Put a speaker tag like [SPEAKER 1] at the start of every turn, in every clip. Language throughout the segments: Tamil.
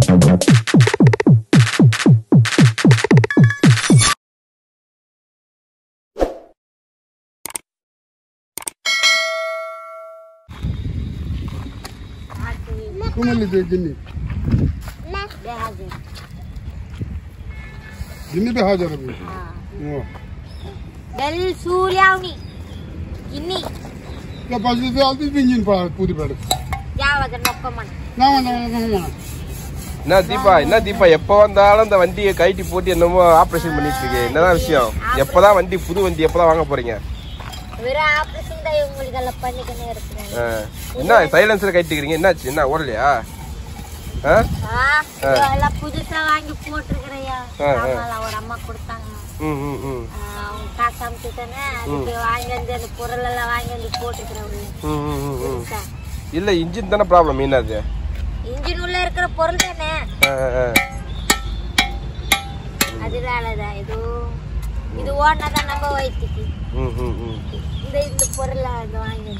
[SPEAKER 1] Kumali de jinni. Jinni be hajar abhi. हाँ.
[SPEAKER 2] Del सूर्यावनी. jinni.
[SPEAKER 1] क्या पासी से आती भी जिन पर पूरी बैठ.
[SPEAKER 2] क्या वजह नौका मन.
[SPEAKER 1] ना.
[SPEAKER 3] என்ன தீபா எப்ப வந்தாலும் அந்த வண்டியை கைட்டி போட்டு என்னமோ ஆபரேஷன் பண்ணிட்டு இருக்கீங்க. என்னதான் விஷயம்? எப்பதான் வண்டி புது வண்டி எப்பதான் வாங்க போறீங்க?
[SPEAKER 2] வேற ஆபரேஷன் தான் உங்களுக்கு எல்லாம் பண்ணிக்கனே இருக்கேன்.
[SPEAKER 3] என்ன சைலன்சர் கைட்டிக்கிறீங்க? என்னாச்சு? என்ன ஓடலையா?
[SPEAKER 2] எல்லாம் புதுசா வாங்கி போட்டுருக்கறையா. ஆமால ஒரு அம்மா கொடுத்தாங்க. அவங்க காசு அனுப்பிட்டானே அதுக்கு வாங்கி வந்து அந்த பொருள் எல்லாம் வாங்கி வந்து போட்டுக்கிறேன்.
[SPEAKER 3] இல்ல இன்ஜின் தானே ப்ராப்ளம். என்னது?
[SPEAKER 2] இன்ஜின் உள்ள இருக்கிற பொருள் தானே. அதனாலதான் இது ஓடினாதான் நம்ம வயிற்றுக்கு இந்த பொருள் வாங்கி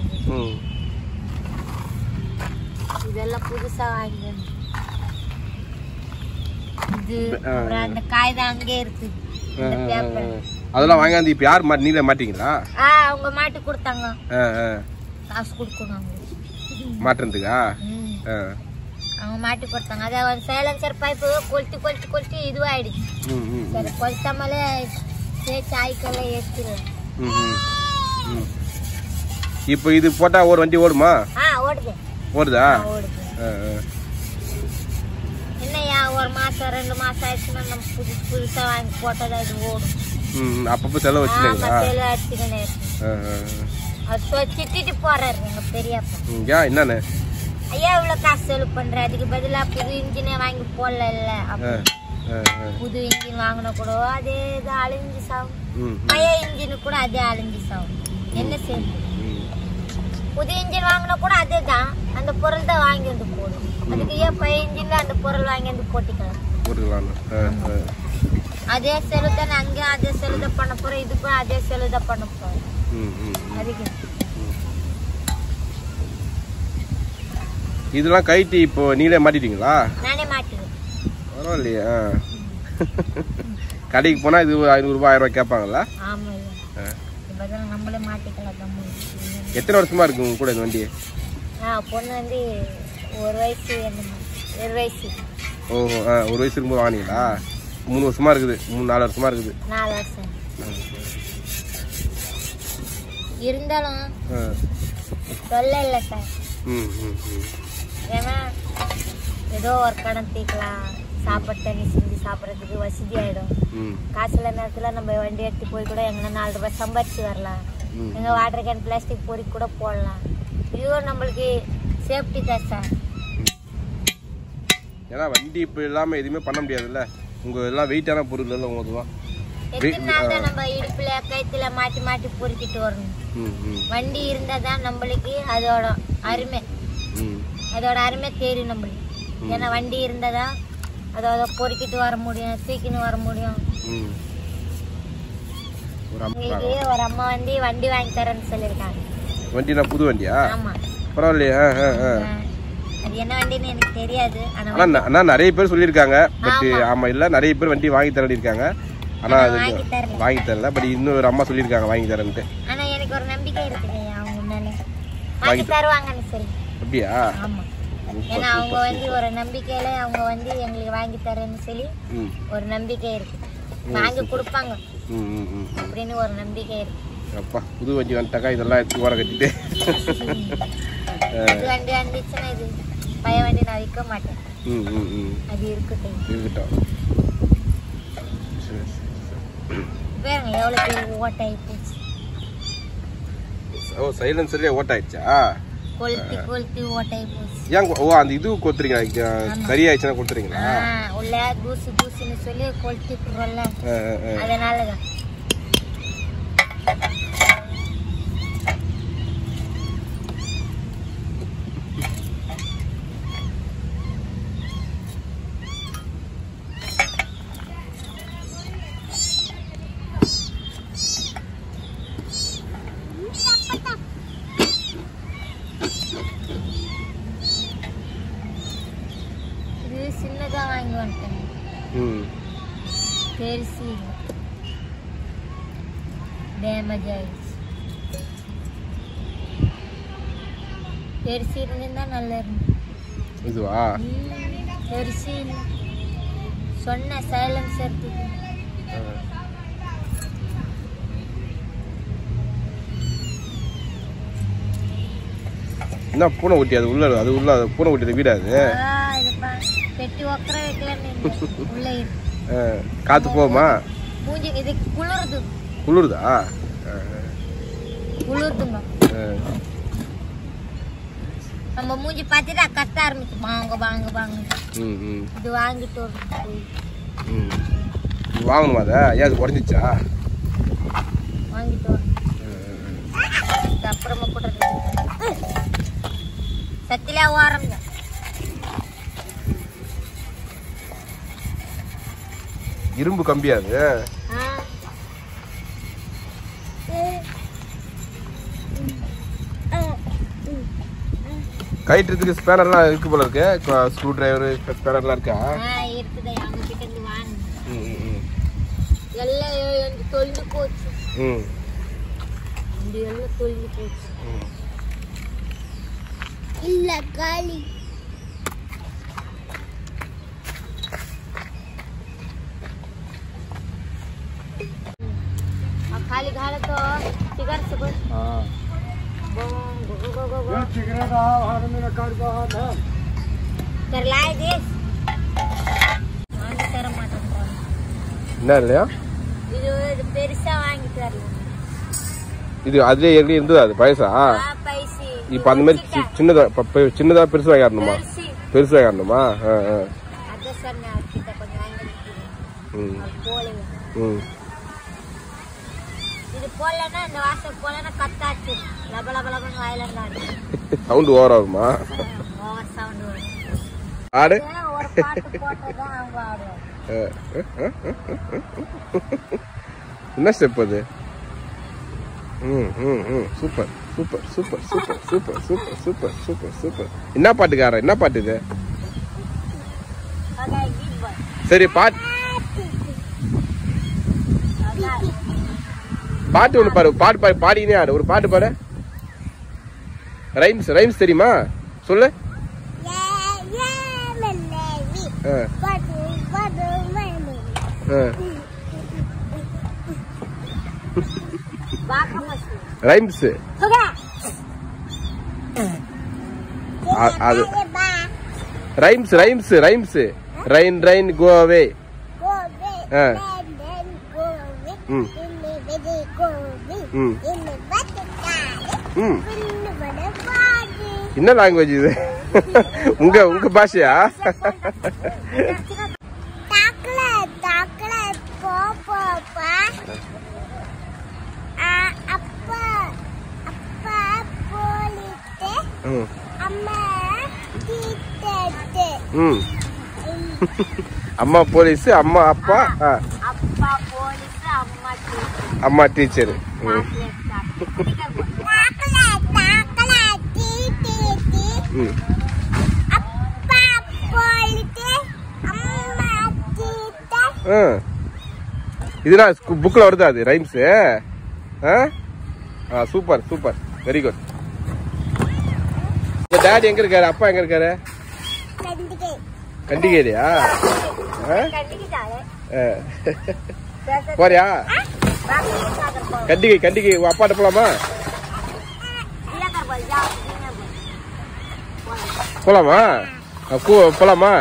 [SPEAKER 2] இதெல்லாம் புதுசா வாங்கி இது அந்த காய்தான் அங்கே இருக்கு.
[SPEAKER 3] அதெல்லாம் வாங்கி இப்ப யார் நீல மாட்டீங்களா?
[SPEAKER 2] அவங்க மாட்டி கொடுத்தாங்க. காசு கொடுக்கணும்
[SPEAKER 3] மாட்டுறதுக்கா?
[SPEAKER 2] அவங்க மாட்டி கொடுத்தாங்க. அத சைலன்சர் பைப்பு கொளுத்தி இதுவாயிடுச்சு. சரி கொளுத்தாமலே சாய்க்கல ஏற்றிடுவேன்.
[SPEAKER 3] இப்போ இது போட்டா ஒரு வண்டி ஓடுமா? ஓடுதா?
[SPEAKER 2] என்னையா ஒரு மாசம் 2 மாசம் ஆயிடுச்சுன்னா நம்ம புதுசா வாங்கி போட்டதா இது ஓடும்.
[SPEAKER 3] அப்பப்ப செலவு வச்சுக்கீங்களா?
[SPEAKER 2] செலவு அடிச்சுக்கனே அது திட்டிட்டு போறாரு எங்க பெரியப்பா.
[SPEAKER 3] ஏன் என்னன்னு?
[SPEAKER 2] ஐயா இவ்வளவு காசு செலவு பண்ற, அதுக்கு பதிலா புது இன்ஜினே வாங்கி போடல. புது இன்ஜின் வாங்கின கூட அதே அழிஞ்சு சாகும். பழைய இன்ஜினு கூட அதே அழிஞ்சு சாகும். என்ன செய்யுது? புது இன்ஜின் வாங்கினா கூட அதே தான், அந்த பொருள் தான் வாங்கி வந்து போடும். அதுக்கு ஏன் பழைய இன்ஜின்ல அந்த பொருள் வாங்கி வந்து போட்டிக்கலாம். அதே செலவு தானே அங்கேயும் அதே செலவு தான் பண்ண போறோம், இதுக்கும் அதே செலவு தான் பண்ண போறோம். அதுக்கு
[SPEAKER 3] இதெல்லாம் கைட்டி இப்போ நீங்களே மாட்டிட்டீங்களா?
[SPEAKER 2] நானே மாட்டிடுவேன்.
[SPEAKER 3] பரவாயில்லையா? கடைக்கு போனா இது 500 ரூபாய் 1000 ரூபாய் கேட்பாங்களா?
[SPEAKER 2] ஆமா, நம்மளே மாட்டிக்கலாம்.
[SPEAKER 3] எத்தனை வருஷமா இருக்கு உங்க கூட இந்த வண்டி?
[SPEAKER 2] பொண்ணு வந்து 1 வயசு 1 வயசு.
[SPEAKER 3] ஓஹோ, 1 வயசு இருக்கும்போது வாங்கினீங்களா? 3 வருஷமா இருக்குது. 3-4 வருஷமா இருக்குது.
[SPEAKER 2] 4 வருஷம் இருந்தாலும் சொல்ல இல்லை சார். ஏன்னா ஏதோ ஒரு கடன் தீக்கலாம், சாப்பாடு தண்ணி செஞ்சு சாப்பிட்றதுக்கு வசதி ஆயிடும். காசுல நேரத்துல நம்ம வண்டி எடுத்து போய் கூட எங்கன்னா 4 ரூபாய் சம்பாதிச்சு வரலாம். எங்க வாட்டர் கேன் பிளாஸ்டிக் பொறி கூட போடலாம். இதுவும் நம்மளுக்கு சேஃப்டி தான் சார்.
[SPEAKER 3] ஏன்னா வண்டி இப்போ இல்லாம எதுவுமே பண்ண முடியாதுல்ல. உங்க எல்லாம் வெயிட்டான பொருள் எல்லாம் உங்களுக்கு
[SPEAKER 2] எத்தனை நாள் தான் நம்ம இடுப்புல கயித்துல மாட்டி மாட்டி பொறுக்கிட்டு வரணும். வண்டி இருந்தா தான் நம்மளுக்கு அதோட அருமை தெரியும் நம்மளுக்கு. ஏன்னா வண்டி இருந்தாதான் அதோட பொறுக்கிட்டு வர முடியும், தூக்கின்னு வர முடியும். ஒரு அம்மா வண்டி வாங்கி தரேன்னு சொல்லிருக்காங்க.
[SPEAKER 3] வண்டினா புது வண்டியா?
[SPEAKER 2] ஆமா.
[SPEAKER 3] பரவாயில்லையா?
[SPEAKER 2] அது என்ன வண்டின்னு எனக்கு தெரியாது.
[SPEAKER 3] ஆனா நிறைய பேர் சொல்லிருக்காங்க. பட் ஆமா இல்ல நிறைய பேர் வண்டி வாங்கி தரேன்னு இருக்காங்க. ஆனா அது வாங்கி தரல. பட் இன்னொரு அம்மா சொல்லிருக்காங்க வாங்கி தரேன்ட்டு.
[SPEAKER 2] ஆனா எனக்கு ஒரு நம்பிக்கை இருக்கு அவங்க மேல வாங்கி தருவாங்கன்னு சொல்லி.
[SPEAKER 3] அப்படியா?
[SPEAKER 2] ஆமா. ஏன்னா அவங்க ஒரு நம்பிக்கையில அவங்க எங்களுக்கு வாங்கி தரேன்னு சொல்லி ஒரு நம்பிக்கை இருக்கு. வாங்கி கொடுப்பாங்க அப்படின்னு ஒரு நம்பிக்கை இருக்கு.
[SPEAKER 3] அப்பா புது வண்டி வந்துட்டாக்கா இதெல்லாம் எடுத்து ஓர கட்டிட்டு
[SPEAKER 2] புது வண்டி வந்துச்சுன்னா இது பழைய வண்டி நான் விற்க மாட்டேன். அது இருக்கட்டும். பாருங்க எவ்வளவு ஓட்டாயி போச்சு.
[SPEAKER 3] ஓ சைலன்சர்லயே ஓட்டாயிடுச்சா?
[SPEAKER 2] கொளுத்தி ஓட்டாயி போச்சு.
[SPEAKER 3] ஏன் அந்த இது கொடுத்துறீங்களா? சரியாயிடுச்சுன்னா கொடுத்துறீங்களா?
[SPEAKER 2] உள்ள தூசுன்னு சொல்லி கொளுத்திக்குறோம்ல, அதனாலதான். சின்னதா வாங்கி வந்துட்டேன். பெருசு டேமேஜ் ஆயிடுச்சு. பெருசு இருந்தா நல்லா இருந்து.
[SPEAKER 3] இதுவா
[SPEAKER 2] பெருசு இல்லை. சொன்ன சைலன்ஸ் எடுத்து
[SPEAKER 3] என்ன பூனை குட்டி? அது உள்ள பூனை குட்டி வீடா? அது
[SPEAKER 2] பெட்டி ஒக்கற வைக்கலன்னு உள்ள
[SPEAKER 3] காத்து போகுமா?
[SPEAKER 2] மூஞ்சி இது குளிருது.
[SPEAKER 3] குளிருதா?
[SPEAKER 2] குளிருதுங்க. நம்ம மூஞ்சி பார்த்துட்டு கத்த ஆரம்பிச்சு வாங்க வாங்க வாங்க. இது வாங்கிட்டு
[SPEAKER 3] வாங்கணுமா? அதை ஏன் அது உடஞ்சிச்சா?
[SPEAKER 2] வாங்கிட்டு அப்புறமா கூட சத்தில ஓரம்
[SPEAKER 3] இரும்பு கம்பியா அது? கைட்டுறதுக்கு ஸ்பேனர்லாம் இருக்கு போல இருக்கு. ஸ்க்ரூ டிரைவர் ஸ்பேனர்லாம் இருக்கா?
[SPEAKER 2] இருக்குது. அவங்க கிட்ட இருந்து வாங்க. எல்லாம் தொல்லிட்டு போச்சு. இந்த எல்லாம் தொல்லிட்டு போச்சு. இல்ல காலி. खाली घाले तो सिगारेट से बस हां गो सिगरेट हाथ में कर दो हाथ कर लाए देश வாங்கி தர மாட்டேன்.
[SPEAKER 3] என்ன இல்லையா?
[SPEAKER 2] இது பெருசா வாங்கி தரல.
[SPEAKER 3] இது அதுல ஏற்கனவே இருந்தது. அது பைசா
[SPEAKER 2] பைசி.
[SPEAKER 3] இப்போ அந்த மாதிரி சின்னதா பெருசு வாங்கணுமா? பெருசு வாங்கணுமா?
[SPEAKER 2] அத சொன்னா கிட்ட கொஞ்சம் வாங்கி போல. இது போலனா இந்த வாசல் போலனா கத்தாச்சு. லப லப லபன்னு வாயிலன்னு ஆடு.
[SPEAKER 3] சவுண்ட் ஓவர் ஆகுமா?
[SPEAKER 2] ஓவர் சவுண்ட் வரும்.
[SPEAKER 3] ஆடு
[SPEAKER 2] ஒரு பாட்டு போட்டதா அவங்க ஆடுவாங்க.
[SPEAKER 3] என்ன ஸ்டெப் அது? Super super super super super super super super super. என்ன பாட்டுக்காரன்? என்ன பாட்டு இது? சரி பாட்டு ஒண்ணு பாரு. பாட்டு பாடினே ஆடு. ஒரு பாட்டு பாடு. ரைம்ஸ் தெரியுமா? சொல்லு. ரைம்ஸ் அது ரைம்ஸ் ரெயின் கோ அவே. என்ன லாங்குவேஜ் இது? உங்க பாஷையா? அம்மா போலீஸ், அம்மா அப்பா, அம்மா டீச்சர். இதுதான் புக்ல வருது. அது rhymes. Super super, very good. Daddy எங்க இருக்காரு? அப்பா எங்க இருக்காரு? கண்டிகையா? போறியா? கண்டிகை அப்பாட்ட போலாமா? போலாமா? போலாமா?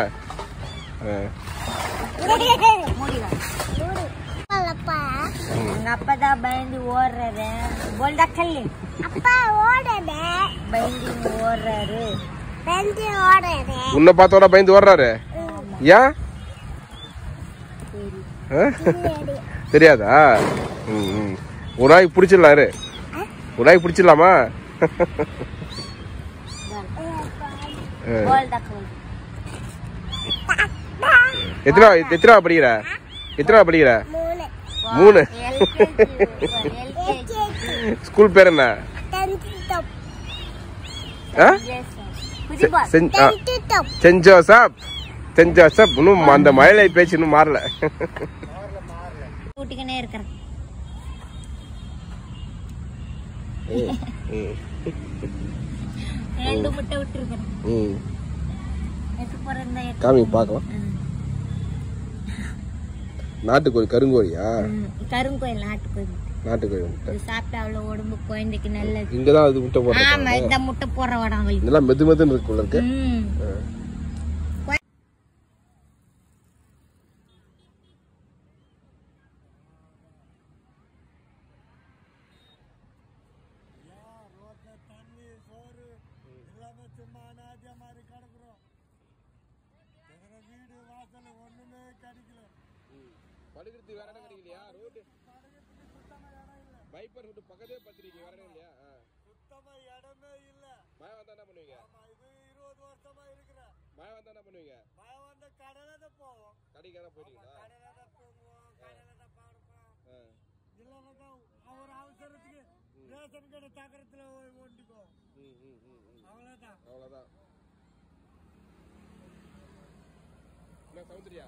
[SPEAKER 2] அப்பதான் பயந்து ஓடுறாரு. போல்டா கல்லு அப்பா ஓடுறாரு. பயந்து ஓடுறாரு.
[SPEAKER 3] உன்னை பார்த்தோட பயந்து ஓடுறாரு. ஏன் தெரியாதா? ஒரு நாளைக்கு பிடிச்சிடலாரு. ஒரு நாளைக்கு பிடிச்சிடலாமா? எத்தனை படிக்கிற? 3. ஸ்கூல் பேர் என்ன? Send Joseph. 25 வருஷம் இன்னும் அந்த மழலை பேச்சு இன்னும் மாறல.
[SPEAKER 2] கூட்டிக்கினே இருக்கிறேன். ரெண்டு முட்டை விட்டுருக்கிறேன்.
[SPEAKER 3] காமி பார்க்கலாம். நாட்டுக்கோழி கருங்கோழியா?
[SPEAKER 2] கருங்கோழி நாட்டுக்கோழி.
[SPEAKER 3] நாட்டுக்கோழி முட்டை
[SPEAKER 2] சாப்பிட்டா அவ்வளவு உடம்பு குழந்தைக்கு நல்லது.
[SPEAKER 3] இங்கதான் அது முட்டை போடுறோம்.
[SPEAKER 2] ஆமா, இந்த முட்டை போடுற உடம்பு
[SPEAKER 3] இதெல்லாம் மெது மெதுன்னு இருக்குள்ள இருக்கு. படுக்கிறது வேற இடம் கிடைக்கலையா? ரோடு பைப்பர் ரோடு பக்கத்தே பத்திரிக்கை வேற இடம் இல்லையா? சுத்தமா இடமே இல்ல. மழை வந்தா என்ன பண்ணுவீங்க? ஆமா, இது 20 வருஷமா இருக்குற. மழை வந்தா என்ன பண்ணுவீங்க? மழை வந்தா கடையில தான் போவோம். கடைக்கு தான் போறீங்களா? கடையில தான் போவோம், கடையில தான் பாடுவோம். இல்லன்னா தான் அவர் அவசரத்துக்கு ரேஷன் கடை தகரத்துல ஓண்டிக்கோ. அவ்வளவுதான். என்ன சௌந்தர்யா?